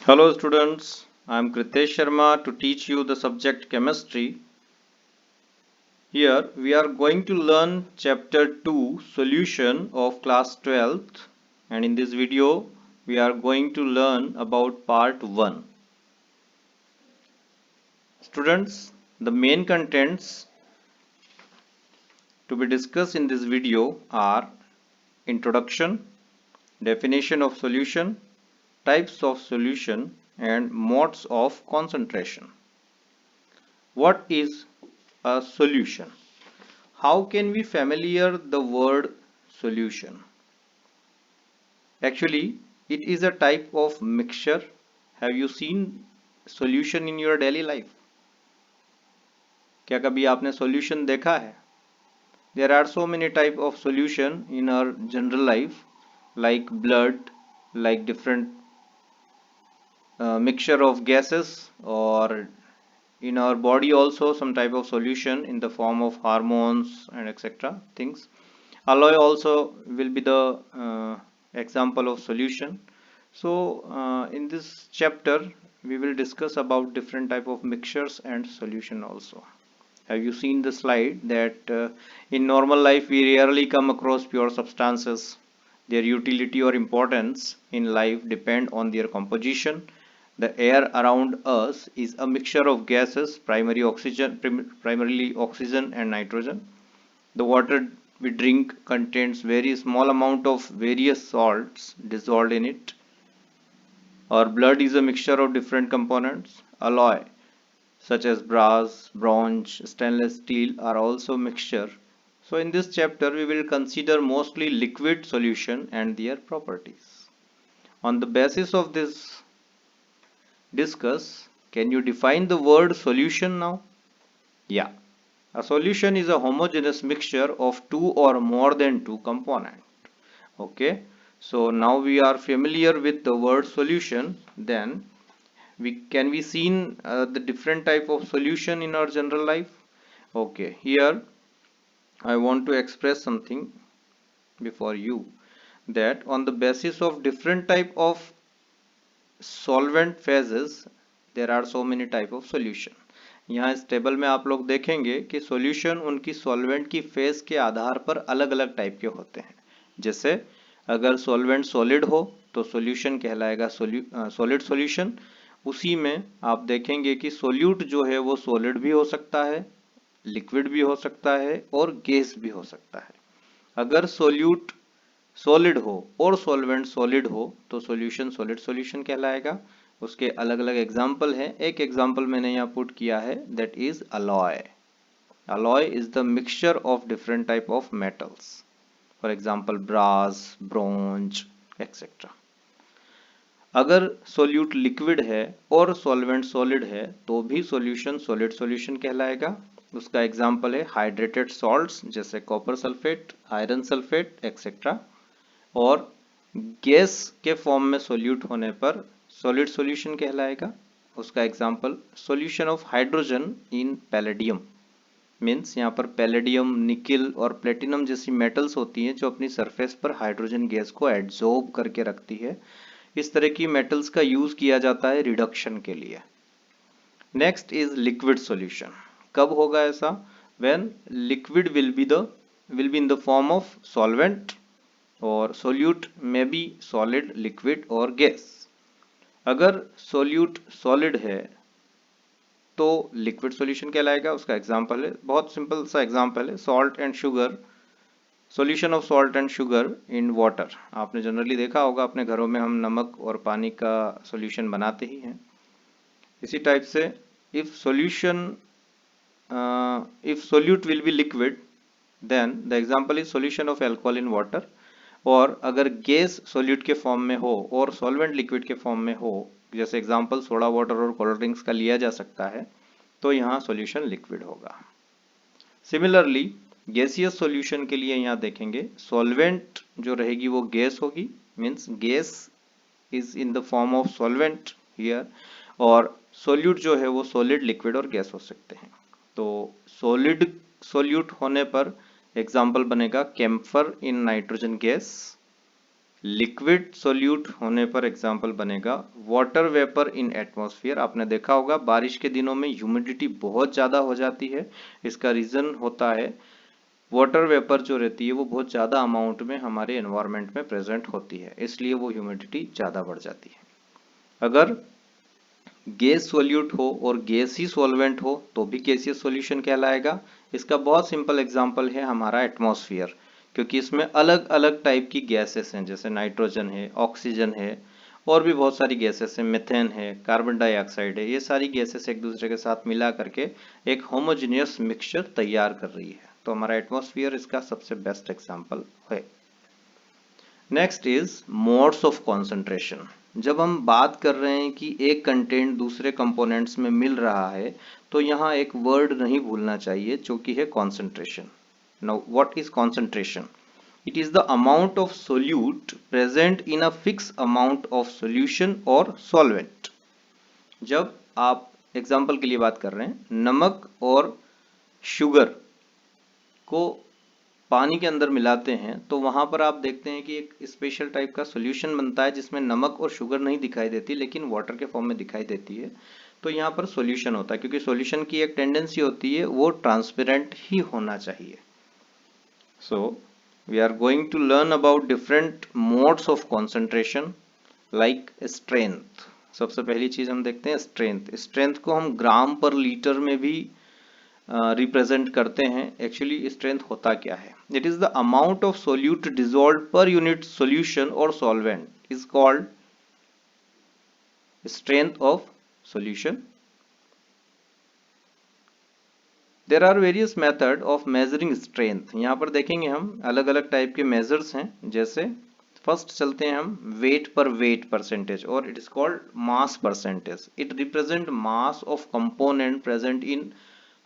Hello students, I am Kritesh Sharma to teach you the subject chemistry. Here we are going to learn chapter 2 solution of class 12th, and in this video we are going to learn about part 1. Students, the main contents to be discussed in this video are introduction, definition of solution, types of solution and modes of concentration. What is a solution? How can we familiar the word solution? Actually, it is a type of mixture. Have you seen solution in your daily life? क्या कभी आपने solution देखा है? There are so many type of solution in our general life, like blood, like different mixture of gases, or in our body also some type of solution in the form of hormones and etc. things. Alloy also will be the example of solution. So in this chapter we will discuss about different type of mixtures and solution also. Have you seen the slide that in normal life we rarely come across pure substances. Their utility or importance in life depend on their composition. The air around us is a mixture of gases, primarily oxygen and nitrogen. The water we drink contains very small amount of various salts dissolved in it. Our blood is a mixture of different components. Alloy such as brass, bronze, stainless steel are also mixture. So in this chapter we will consider mostly liquid solution and their properties. On the basis of this discuss, can you define the word solution now? Yeah. A solution is a homogeneous mixture of two or more than two components. Okay, so now we are familiar with the word solution. Then we seen the different type of solution in our general life. Okay, here I want to express something before you, that on the basis of different type of solvent phases there are so many type of solution. यहाँ इस table में आप लोग देखेंगे कि solution उनकी solvent की phase के आधार पर अलग अलग टाइप के होते हैं. जैसे अगर सॉल्वेंट सॉलिड हो तो सॉल्यूशन कहलाएगा सॉलिड सॉल्यूशन. उसी में आप देखेंगे कि सोल्यूट जो है वो सॉलिड भी हो सकता है, लिक्विड भी हो सकता है और गैस भी हो सकता है. अगर सोल्यूट सॉलिड हो और सॉल्वेंट सॉलिड हो तो सॉल्यूशन सॉलिड सॉल्यूशन कहलाएगा. उसके अलग अलग एग्जाम्पल हैं. एक एग्जाम्पल मैंने यहाँ पुट किया है, that is alloy. Alloy is the mixture of different type of metals, for example brass, bronze etcetera. अगर सोल्यूट लिक्विड है और सॉल्वेंट सॉलिड है तो भी सॉल्यूशन सॉलिड सॉल्यूशन कहलाएगा. उसका एग्जाम्पल है हाइड्रेटेड सॉल्ट्स जैसे copper sulphate, iron sulphate etcetera. और गैस के फॉर्म में सोल्यूट होने पर सॉलिड सॉल्यूशन कहलाएगा. उसका example solution of hydrogen in palladium. Means यहाँ पर पैलेडियम, निकिल और प्लेटिनम जैसी मेटल्स होती हैं जो अपनी सरफेस पर हाइड्रोजन गैस को एड्सॉर्ब करके रखती है. इस तरह की मेटल्स का यूज किया जाता है रिडक्शन के लिए. Next is liquid solution. कब होगा ऐसा? When liquid will be in the form of solvent और सोल्यूट में बी सॉलिड, लिक्विड और गैस. अगर सोल्यूट सॉलिड है तो लिक्विड सॉल्यूशन कहलाएगा. उसका एग्जांपल है, बहुत सिंपल सा एग्जांपल है, salt and sugar. Solution of salt and sugar in water. आपने जनरली देखा होगा अपने घरों में हम नमक और पानी का सॉल्यूशन बनाते ही हैं. इसी टाइप से if solute will be liquid then the example is solution of alcohol in water. और अगर गैस सॉल्यूट के फॉर्म में हो और सॉल्वेंट लिक्विड के फॉर्म में हो, जैसे एग्जांपल सोडा वाटर और कोल्ड ड्रिंक्स का लिया जा सकता है, तो यहाँ सॉल्यूशन लिक्विड होगा. सिमिलरली गैसियस सॉल्यूशन के लिए यहाँ देखेंगे सॉल्वेंट जो रहेगी वो गैस होगी. Means gas is in the form of solvent here. और सॉल्यूट जो है वो सॉलिड, लिक्विड और गैस हो सकते हैं. तो सॉलिड सॉल्यूट होने पर एग्जाम्पल बनेगा camphor in nitrogen gas. Liquid solute होने पर एग्जाम्पल बनेगा वाटर वेपर इन एटमॉस्फेयर। आपने देखा होगा बारिश के दिनों में ह्यूमिडिटी बहुत ज़्यादा हो जाती है। इसका रीज़न होता है वाटर वेपर जो रहती है वो बहुत ज़्यादा अमाउंट में हमारे एनवायरनमेंट में प्रेजेंट होती है, इसलिए वो ह्यूमिडिटी ज़्यादा बढ़ जाती है। अगर गैस सोल्यूट हो और गैस ही सॉल्वेंट हो तो भी गैसियस सॉल्यूशन कहलाएगा। इसका बहुत सिंपल एग्जांपल है हमारा एटमॉस्फेयर, क्योंकि इसमें अलग अलग टाइप की गैसेस हैं, जैसे नाइट्रोजन है, ऑक्सीजन है, और भी बहुत सारी गैसेस हैं, मीथेन है, कार्बन डाइऑक्साइड है। ये सारी गैसेस एक दूसरे के साथ मिला करके एक होमोजेनियस मिक्सचर तैयार कर रही है, तो हमारा एटमॉस्फेयर इसका सबसे बेस्ट एग्जाम्पल है। Next is modes of concentration. जब हम बात कर रहे हैं कि एक कंटेंट दूसरे कंपोनेंट्स में मिल रहा है, तो यहाँ एक वर्ड नहीं भूलना चाहिए जो कि है concentration. Now what is concentration? It is the amount of solute present in a fix amount of solution और सॉल्वेंट। जब आप एग्जाम्पल के लिए बात कर रहे हैं, नमक और शुगर को पानी के अंदर मिलाते हैं तो वहां पर आप देखते हैं कि एक स्पेशल टाइप का सॉल्यूशन बनता है जिसमें नमक और शुगर नहीं दिखाई देती, लेकिन वाटर के फॉर्म में दिखाई देती है। तो यहाँ पर सॉल्यूशन होता है, क्योंकि सॉल्यूशन की एक टेंडेंसी होती है वो ट्रांसपेरेंट ही होना चाहिए। So we are going to learn about different modes of concentration like strength. सबसे पहली चीज हम देखते हैं स्ट्रेंथ। स्ट्रेंथ को हम ग्राम पर लीटर में भी रिप्रेजेंट करते हैं। एक्चुअली स्ट्रेंथ होता क्या है? It is the amount of solute dissolve per unit solution और solvent is called strength of solution. There are various method of measuring strength. यहाँ पर देखेंगे हम अलग अलग टाइप के मेजर्स हैं। जैसे फर्स्ट चलते हैं हम वेट पर वेट परसेंटेज, और it is called mass percentage. It represent mass of component present in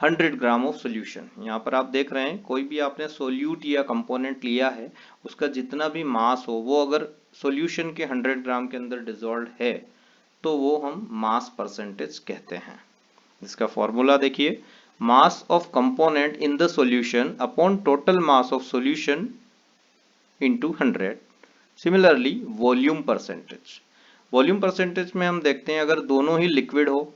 100 gram of solution. यहाँ पर आप देख रहे हैं कोई भी आपने सोल्यूट या कंपोनेंट लिया है, उसका जितना भी मास हो वो अगर सोल्यूशन के 100 ग्राम के अंदर डिजोल्व है तो वो हम मास परसेंटेज कहते हैं। इसका फॉर्मूला देखिए, mass of component in the solution upon total mass of solution into 100। Similarly volume percentage. Volume percentage में हम देखते हैं अगर दोनों ही लिक्विड हो,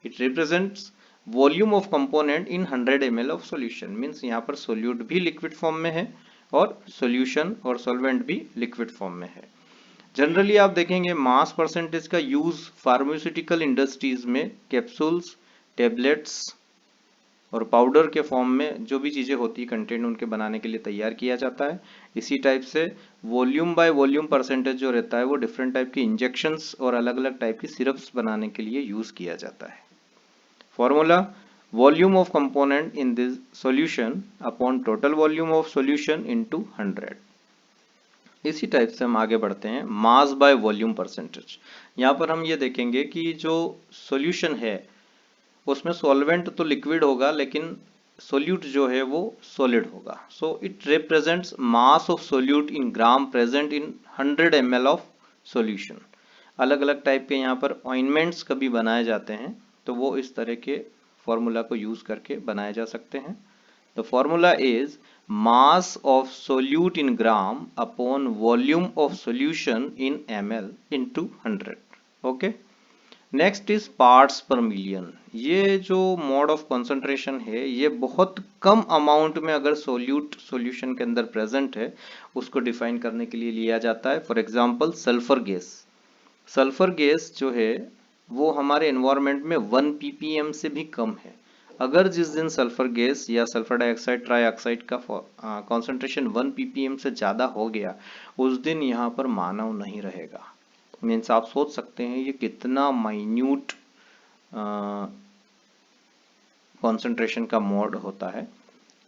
it represents volume of component in 100 ml of solution. Means यहाँ पर सोल्यूट भी लिक्विड फॉर्म में है और सॉल्यूशन और सॉल्वेंट भी लिक्विड फॉर्म में है। जनरली आप देखेंगे मास परसेंटेज का यूज फार्मास्यूटिकल इंडस्ट्रीज में कैप्सूल्स, टेबलेट्स और पाउडर के फॉर्म में जो भी चीजें होती है कंटेंट उनके बनाने के लिए तैयार किया जाता है। इसी टाइप से वॉल्यूम बाय वॉल्यूम परसेंटेज जो रहता है वो डिफरेंट टाइप की इंजेक्शंस और अलग अलग टाइप की सिरप्स बनाने के लिए यूज किया जाता है। Formula: volume of component in this solution upon total volume of solution into 100। इसी टाइप से हम आगे बढ़ते हैं मास बाय वॉल्यूम परसेंटेज। यहाँ पर हम ये देखेंगे कि जो सॉल्यूशन है उसमें सॉल्वेंट तो लिक्विड होगा लेकिन सोल्यूट जो है वो सॉलिड होगा। So it represents mass of solute in gram present in 100 ml of solution. अलग अलग टाइप के यहाँ पर ऑइंटमेंट्स कभी बनाए जाते हैं तो वो इस तरह के फॉर्मूला को यूज करके बनाए जा सकते हैं। The formula is mass of solute in gram upon volume of solution in ml into 100। Okay, next is parts पर मिलियन। ये जो मोड ऑफ कॉन्सेंट्रेशन है ये बहुत कम अमाउंट में अगर सोल्यूट सॉल्यूशन के अंदर प्रेजेंट है उसको डिफाइन करने के लिए लिया जाता है। For example sulphur gas. Sulphur gas जो है वो हमारे एनवायरनमेंट में 1 ppm से भी कम है। अगर जिस दिन सल्फर गैस या सल्फर डाइऑक्साइड ट्राइऑक्साइड का कॉन्सेंट्रेशन 1 ppm से ज़्यादा हो गया उस दिन यहाँ पर मानव नहीं रहेगा। मीन्स आप सोच सकते हैं ये कितना माइन्यूट कॉन्सेंट्रेशन का मोड होता है।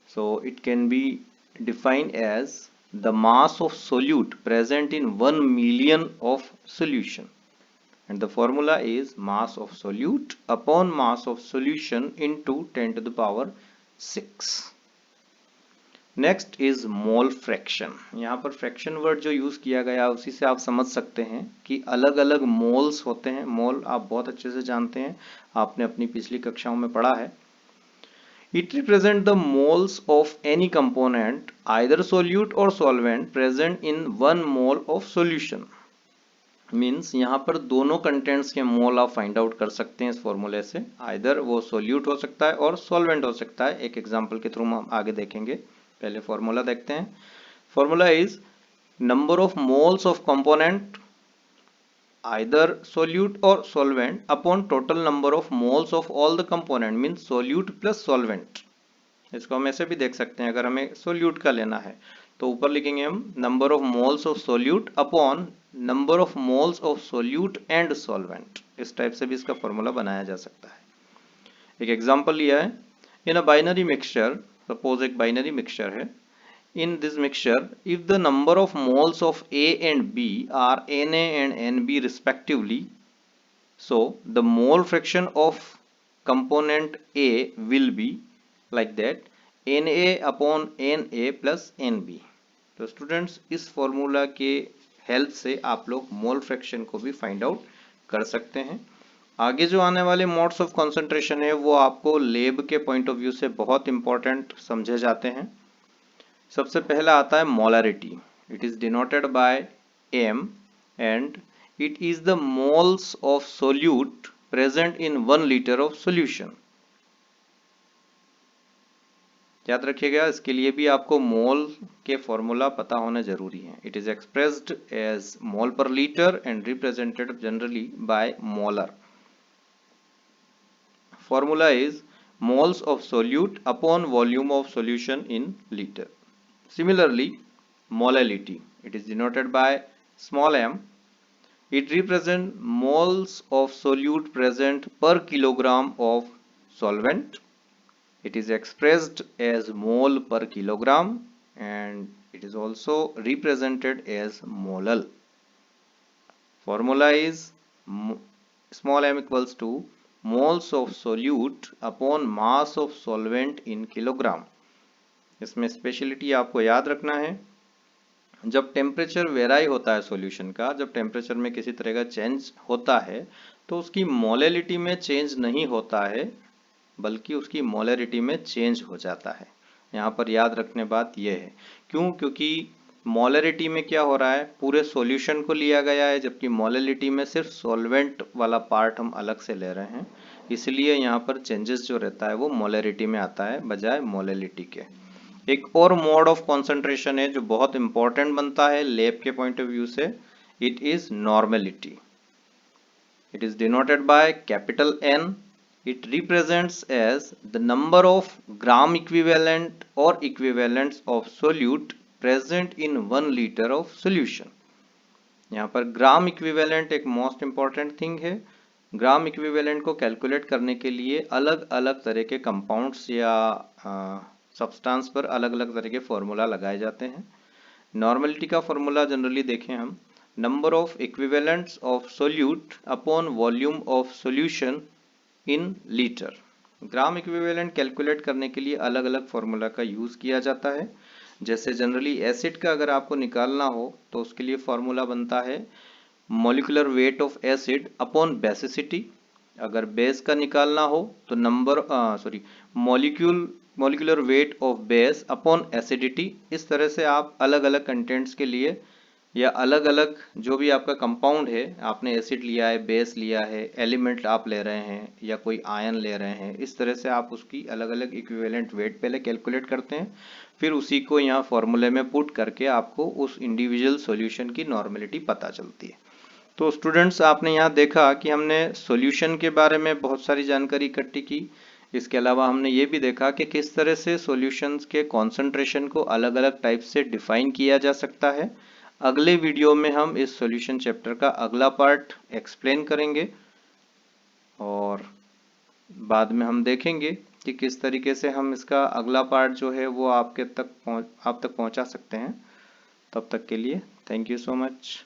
So it can be defined as the mass of solute present in 1 million of solution and the formula is mass of solute upon mass of solution into 10 to the power 6। Next is mole fraction. यहाँ पर fraction word जो use किया गया उसी से आप समझ सकते हैं कि अलग अलग मोल्स होते हैं। मोल आप बहुत अच्छे से जानते हैं, आपने अपनी पिछली कक्षाओं में पढ़ा है। It represents the moles of any component, either solute or solvent, present in 1 mole of solution. Means यहाँ पर दोनों कंटेंट्स के मोल आप फाइंड आउट कर सकते हैं इस फॉर्मूले से। आइदर वो सोल्यूट हो सकता है और सॉल्वेंट हो सकता है। एक एग्जांपल के थ्रू हम आगे देखेंगे। पहले फॉर्मूला देखते हैं। Formula is number of moles of component either solute और solvent upon total number of moles of all the component, means solute plus solvent. इसको हम ऐसे भी देख सकते हैं, अगर हमें सोल्यूट का लेना है तो ऊपर लिखेंगे हम number of moles of solute upon number of moles of solute and solvent. इस टाइप से भी इसका फॉर्मूला बनाया जा सकता है। एक एग्जांपल लिया है। In a binary mixture, suppose एक बाइनरी मिक्सचर है। In this mixture if the number of moles of A and B are Na and Nb respectively, so the mole fraction of component A will be like that Na upon Na plus Nb। तो students इस formula के help से आप लोग mole fraction को भी find out कर सकते हैं। आगे जो आने वाले मोड्स ऑफ कंसंट्रेशन है वो आपको लैब के पॉइंट ऑफ व्यू से बहुत इंपॉर्टेंट समझे जाते हैं। सबसे पहला आता है molarity. It is denoted by M and it is the moles of solute present in 1 litre of solution. याद रखिएगा, इसके लिए भी आपको मोल के फॉर्मूला पता होना जरूरी है। इट इज एक्सप्रेस्ड एज मोल पर litre and represented generally by molar. Formula is moles of solute upon volume of solution in liter. Similarly, molality, it is denoted by small m. It represents moles of solute present per kilogram of solvent. It is expressed as mole per kilogram and it is also represented as molal. Formula is small m equals to moles of solute upon mass of solvent in kilogram. इसमें speciality आपको याद रखना है, जब temperature वेराई होता है solution का, जब टेम्परेचर में किसी तरह का चेंज होता है तो उसकी मोलैलिटी में चेंज नहीं होता है बल्कि उसकी मोलैरिटी में चेंज हो जाता है। यहाँ पर याद रखने बात यह है, क्यों? क्योंकि मोलैरिटी में क्या हो रहा है, पूरे सॉल्यूशन को लिया गया है, जबकि मोलैलिटी में सिर्फ सॉल्वेंट वाला पार्ट हम अलग से ले रहे हैं। इसलिए यहाँ पर चेंजेस जो रहता है वो मोलैरिटी में आता है बजाय मोलैलिटी के। एक और मोड ऑफ कॉन्सेंट्रेशन है जो बहुत इंपॉर्टेंट बनता है लैब के पॉइंट ऑफ व्यू से। It is normality. It is denoted by capital N. It represents as the number of gram equivalent or equivalents of solute present in 1 liter of solution. यहाँ पर gram equivalent एक most important thing है। Gram equivalent को calculate करने के लिए अलग अलग तरह के कंपाउंड्स या सब्सटेंस पर अलग अलग तरह के फॉर्मूला लगाए जाते हैं। नॉर्मलिटी का फॉर्मूला जनरली देखें हम, number of equivalents of solute upon volume of solution in litre. Gram equivalent calculate करने के लिए अलग अलग फॉर्मूला का यूज किया जाता है। जैसे जनरली एसिड का अगर आपको निकालना हो तो उसके लिए फॉर्मूला बनता है molecular weight of acid upon basicity. अगर बेस का निकालना हो तो molecular weight of base upon acidity. इस तरह से आप अलग अलग कंटेंट्स के लिए या अलग अलग जो भी आपका कंपाउंड है, आपने एसिड लिया है, बेस लिया है, एलिमेंट आप ले रहे हैं या कोई आयन ले रहे हैं, इस तरह से आप उसकी अलग अलग इक्विवेलेंट वेट पहले कैलकुलेट करते हैं, फिर उसी को यहाँ फॉर्मूले में पुट करके आपको उस इंडिविजुअल सॉल्यूशन की नॉर्मेलिटी पता चलती है। तो स्टूडेंट्स, आपने यहाँ देखा कि हमने सॉल्यूशन के बारे में बहुत सारी जानकारी इकट्ठी की। इसके अलावा हमने ये भी देखा कि किस तरह से सॉल्यूशंस के कॉन्सेंट्रेशन को अलग अलग टाइप से डिफाइन किया जा सकता है। अगले वीडियो में हम इस सॉल्यूशन चैप्टर का अगला पार्ट एक्सप्लेन करेंगे और बाद में हम देखेंगे कि किस तरीके से हम इसका अगला पार्ट जो है वो आप तक पहुंचा सकते हैं। तब तक के लिए थैंक यू सो मच।